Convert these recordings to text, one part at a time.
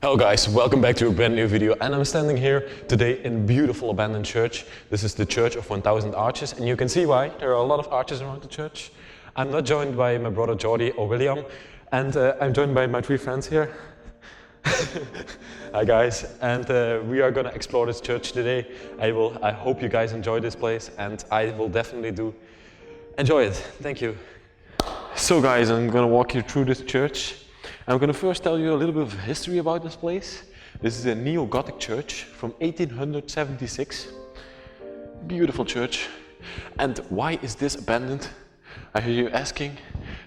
Hello guys, welcome back to a brand new video, and I'm standing here today in a beautiful abandoned church. This is the Church of 1000 Arches, and you can see why. There are a lot of arches around the church. I'm not joined by my brother Jordi or William, and I'm joined by my three friends here. Hi guys, and we are gonna explore this church today. I hope you guys enjoy this place, and I will definitely enjoy it. Thank you. So guys, I'm gonna walk you through this church. I'm going to first tell you a little bit of history about this place. This is a neo-Gothic church from 1876. Beautiful church. And why is this abandoned? I hear you asking.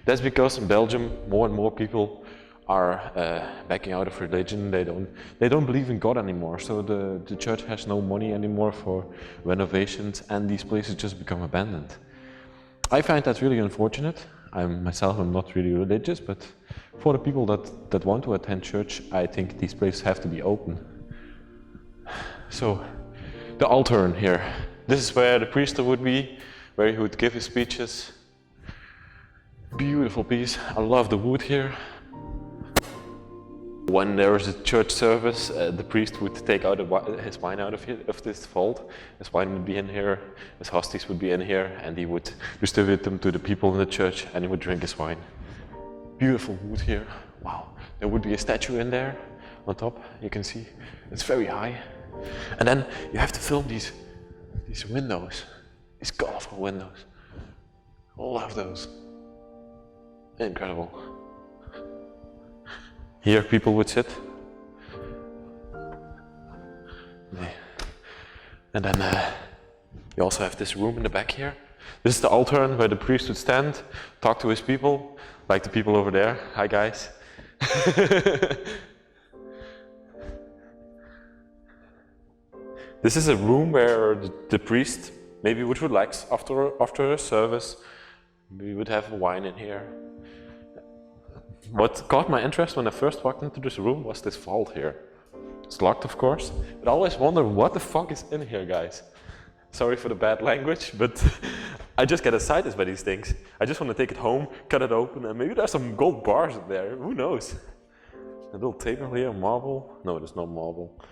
That's because in Belgium more and more people are backing out of religion. They don't believe in God anymore. So the church has no money anymore for renovations, and these places just become abandoned. I find that really unfortunate. I'm not really religious, but for the people that want to attend church, I think these places have to be open. So, the altar in here. This is where the priest would be, where he would give his speeches. Beautiful piece. I love the wood here. When there was a church service, the priest would take out his wine out of this vault. His wine would be in here, his hosties would be in here, and he would distribute them to the people in the church, and he would drink his wine. Beautiful wood here. Wow. There would be a statue in there on top. You can see it's very high. And then you have to film these windows, these colorful windows. I love those. Incredible. Here people would sit. And then you also have this room in the back here. This is the altar where the priest would stand, talk to his people, like the people over there. Hi guys. This is a room where the priest maybe would relax after a service. We would have wine in here. What caught my interest when I first walked into this room was this vault here. It's locked, of course, but I always wonder what the fuck is in here, guys. Sorry for the bad language, but I just get excited by these things. I just want to take it home, cut it open, and maybe there's some gold bars in there. Who knows? A little table here, marble. No, there's no marble.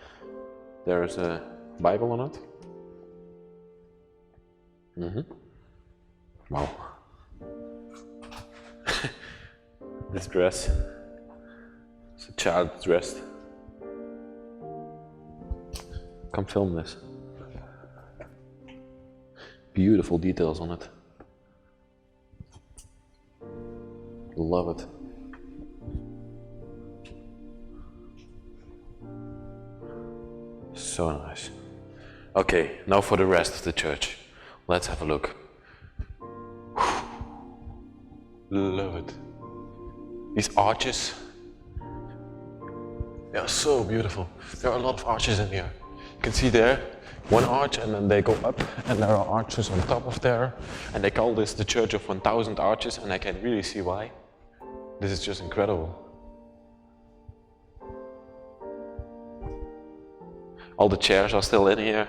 There's a Bible on it. Wow. This dress, it's a child dressed. Come film this. Beautiful details on it. Love it. So nice. Okay, now for the rest of the church. Let's have a look. Love it. These arches, they are so beautiful. There are a lot of arches in here. You can see there, one arch, and then they go up, and there are arches on top of there. And they call this the Church of 1000 Arches, and I can really see why. This is just incredible. All the chairs are still in here.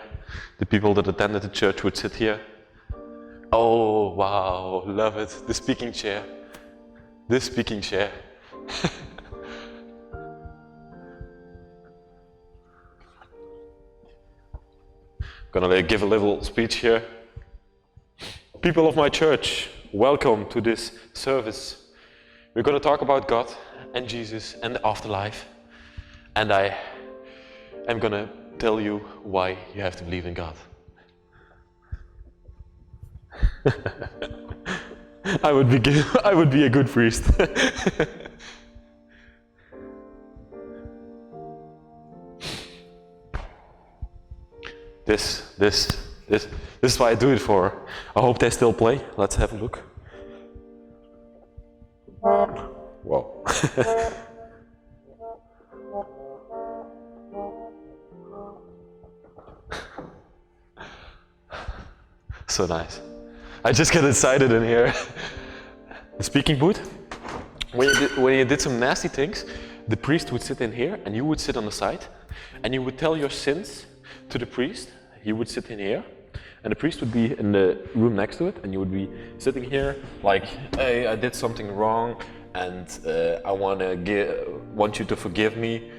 The people that attended the church would sit here. Oh, wow, love it. The speaking chair. This speaking chair. Gonna give a little speech here. People of my church, welcome to this service. We're gonna talk about God and Jesus and the afterlife. And I am gonna tell you why you have to believe in God. I would be a good priest. This is what I do it for. I hope they still play. Let's have a look. Whoa. So nice. I just get excited in here. The speaking booth. When you did some nasty things, the priest would sit in here and you would sit on the side, and you would tell your sins to the priest. He would sit in here, and the priest would be in the room next to it, and you would be sitting here like, hey, I did something wrong, and I want you to forgive me.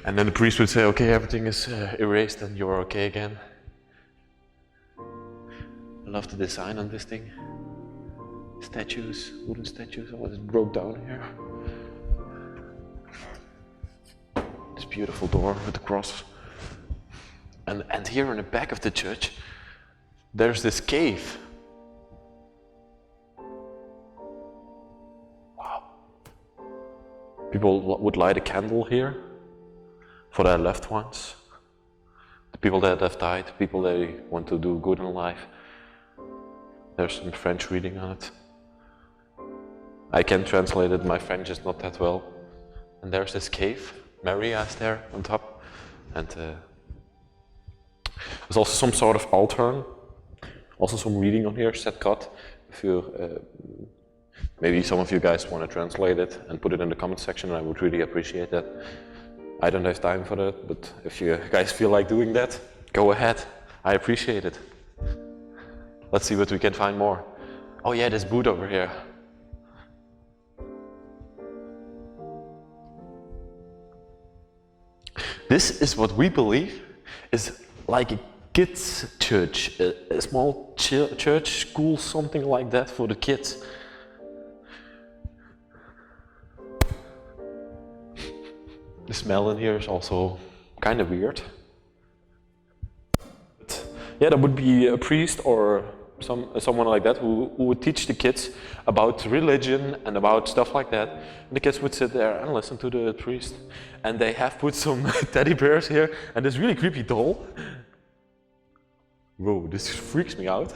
And then the priest would say, okay, everything is erased and you're okay again. I love the design on this thing. Statues, wooden statues, all this broke down here. This beautiful door with the cross. And here in the back of the church, there's this cave. Wow. People would light a candle here for their loved ones. The people that have died, people that want to do good in life. There's some French reading on it. I can translate it, my French is not that well. And there's this cave, Maria is there on top. And there's also some sort of altar. Also some reading on here, said God. If you, maybe some of you guys want to translate it and put it in the comment section, I would really appreciate that. I don't have time for that, but if you guys feel like doing that, go ahead. I appreciate it. Let's see what we can find more. Oh yeah, this boot over here. This is what we believe is like a kids' church, a small church, school, something like that for the kids. The smell in here is also kind of weird. But yeah, there would be a priest or someone like that who would teach the kids about religion and about stuff like that. And the kids would sit there and listen to the priest. And they have put some teddy bears here and this really creepy doll. Whoa, this freaks me out.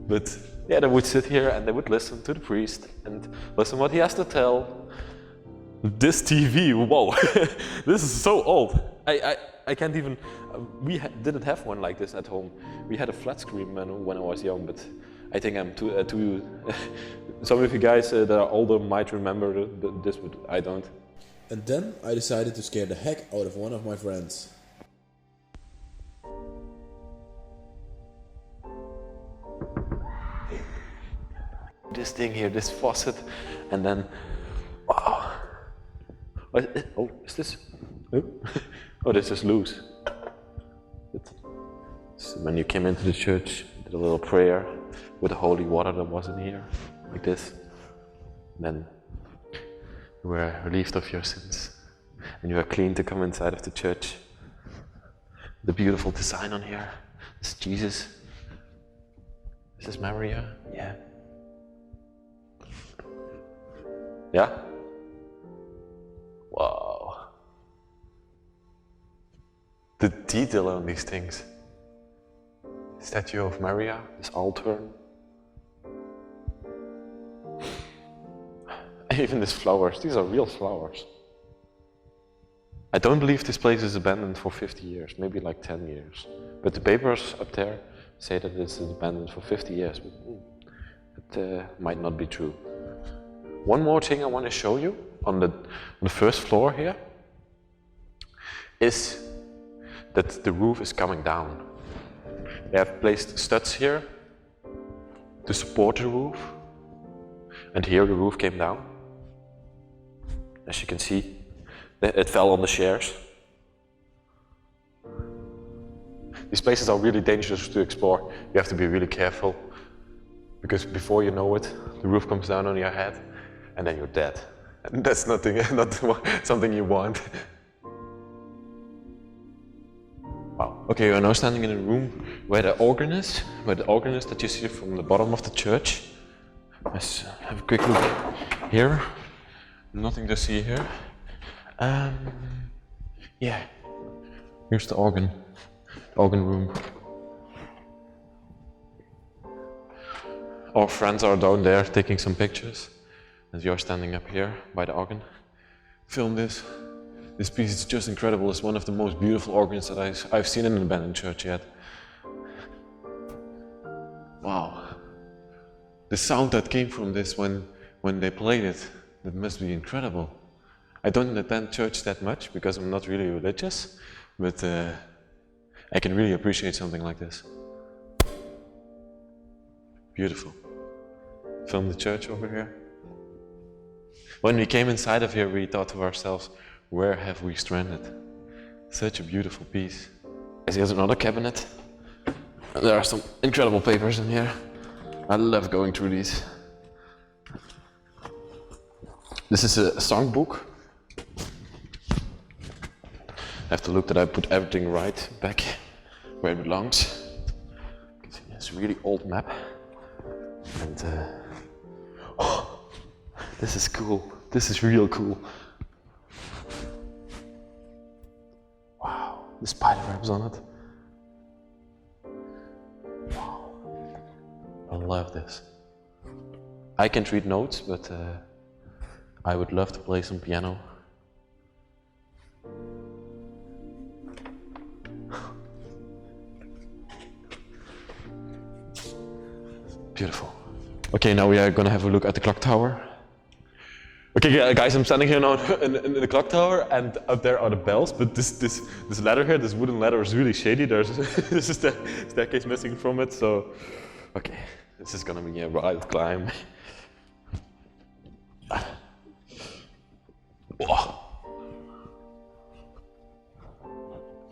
But yeah, they would sit here and they would listen to the priest and listen what he has to tell. This TV, whoa, this is so old. I can't even, we didn't have one like this at home. We had a flat screen when I was young, but I think I'm too some of you guys that are older might remember this, but I don't. And then I decided to scare the heck out of one of my friends. This thing here, this faucet, and then, wow. Oh, is this? Oh, this is loose. So when you came into the church, you did a little prayer with the holy water that was in here, like this. And then you were relieved of your sins, and you were clean to come inside of the church. The beautiful design on here. This is Jesus. This is Maria. Yeah. Yeah? Wow. The detail on these things. Statue of Maria, this altar. Even these flowers, these are real flowers. I don't believe this place is abandoned for 50 years, maybe like 10 years. But the papers up there say that this is abandoned for 50 years. But it might not be true. One more thing I want to show you on the first floor here is that the roof is coming down. They have placed studs here to support the roof, and here the roof came down. As you can see, it fell on the chairs. These places are really dangerous to explore. You have to be really careful, because before you know it, the roof comes down on your head, and then you're dead. And that's not something you want. Wow. Okay, we're now standing in a room where the organ is, that you see from the bottom of the church. Let's have a quick look here. Nothing to see here. Yeah, here's the organ room. Our friends are down there taking some pictures, and you're standing up here by the organ. Film this. This piece is just incredible. It's one of the most beautiful organs that I've seen in an abandoned church yet. Wow. The sound that came from this when they played it, that must be incredible. I don't attend church that much because I'm not really religious, but I can really appreciate something like this. Beautiful. Film the church over here. When we came inside of here, we thought to ourselves, Where have we stranded? Such a beautiful piece. Here's another cabinet. There are some incredible papers in here. I love going through these. This is a songbook. I have to look that I put everything right back where it belongs. You can see this really old map. And oh, this is cool. This is real cool. Wow, the spider webs on it. Wow, I love this. I can't read notes, but I would love to play some piano. Beautiful. Okay, now we are gonna have a look at the clock tower. Okay, guys, I'm standing here now in the clock tower, and up there are the bells. But this ladder here, this wooden ladder, is really shady. There's this is the staircase missing from it. So, okay, this is gonna be a wild climb.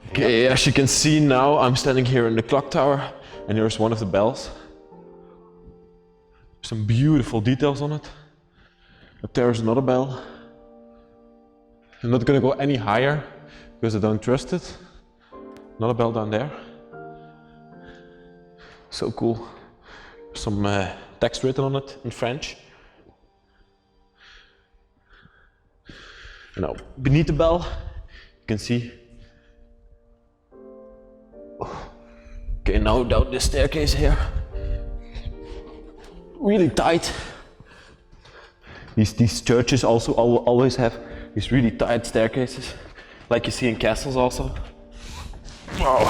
Okay, as you can see now, I'm standing here in the clock tower, and here's one of the bells. Some beautiful details on it. Up there is another bell. I'm not gonna go any higher because I don't trust it. Another bell down there. So cool. Some text written on it in French. And now beneath the bell, you can see. Okay, now down this staircase here. Really tight. These churches also always have these really tight staircases, like you see in castles also. Wow.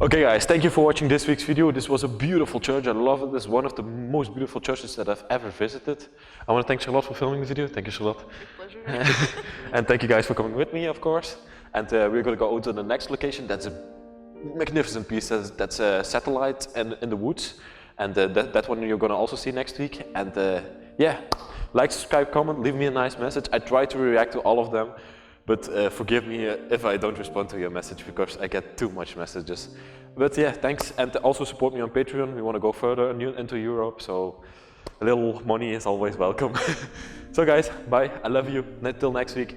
Okay guys, thank you for watching this week's video. This was a beautiful church, I love it. This is one of the most beautiful churches that I've ever visited. I want to thank Charlotte for filming the video. Thank you, Charlotte. Pleasure. And thank you guys for coming with me, of course. And we're going to go to the next location. That's a magnificent piece. That's a satellite in the woods. And that one you're going to also see next week. And yeah, like, subscribe, comment, leave me a nice message. I try to react to all of them, but forgive me if I don't respond to your message because I get too much messages. But yeah, thanks, and also support me on Patreon. We want to go further into Europe, so a little money is always welcome. So guys, bye, I love you, until next week.